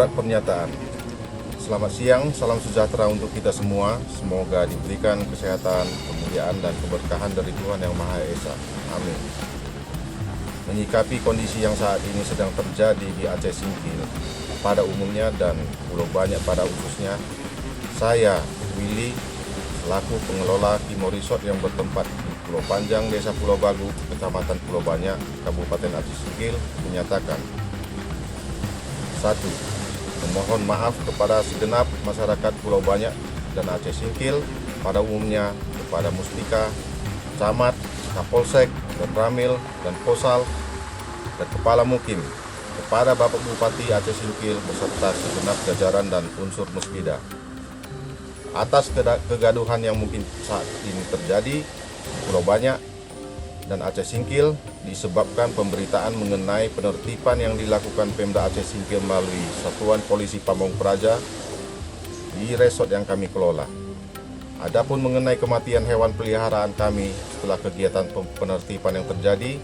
Surat pernyataan. Selamat siang, salam sejahtera untuk kita semua. Semoga diberikan kesehatan, kemuliaan, dan keberkahan dari Tuhan Yang Maha Esa. Amin. Menyikapi kondisi yang saat ini sedang terjadi di Aceh Singkil pada umumnya dan Pulau Banyak pada khususnya, saya, Willy, selaku pengelola Kimo Resort yang bertempat di Pulau Panjang, Desa Pulau Bagu, Kecamatan Pulau Banyak, Kabupaten Aceh Singkil, menyatakan: 1. Memohon maaf kepada segenap masyarakat Pulau Banyak dan Aceh Singkil pada umumnya, kepada Mustika, Camat, Kapolsek, dan Ramil, dan Posal, dan Kepala Mukim, kepada Bapak Bupati Aceh Singkil beserta segenap jajaran dan unsur Musbida. Atas kegaduhan yang mungkin saat ini terjadi di Pulau Banyak dan Aceh Singkil disebabkan pemberitaan mengenai penertiban yang dilakukan Pemda Aceh Singkil melalui Satuan Polisi Pamong Praja di resort yang kami kelola. Adapun mengenai kematian hewan peliharaan kami setelah kegiatan penertiban yang terjadi,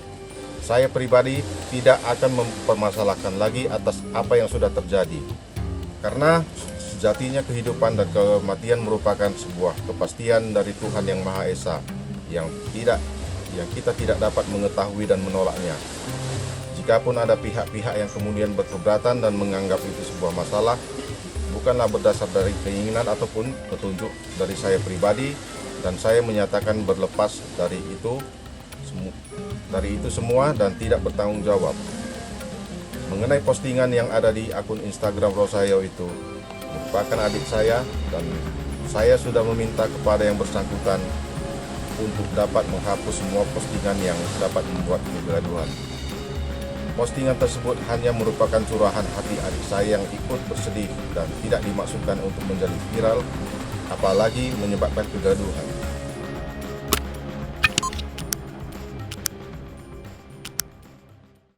saya pribadi tidak akan mempermasalahkan lagi atas apa yang sudah terjadi. Karena sejatinya kehidupan dan kematian merupakan sebuah kepastian dari Tuhan Yang Maha Esa yang kita tidak dapat mengetahui dan menolaknya. Jikapun ada pihak-pihak yang kemudian berkeberatan dan menganggap itu sebuah masalah, bukanlah berdasar dari keinginan ataupun petunjuk dari saya pribadi, dan saya menyatakan berlepas dari itu semua dan tidak bertanggung jawab. Mengenai postingan yang ada di akun Instagram Rosayo itu merupakan adik saya, dan saya sudah meminta kepada yang bersangkutan untuk dapat menghapus semua postingan yang dapat membuat kegaduhan. Postingan tersebut hanya merupakan curahan hati adik saya yang ikut bersedih dan tidak dimaksudkan untuk menjadi viral, apalagi menyebabkan kegaduhan.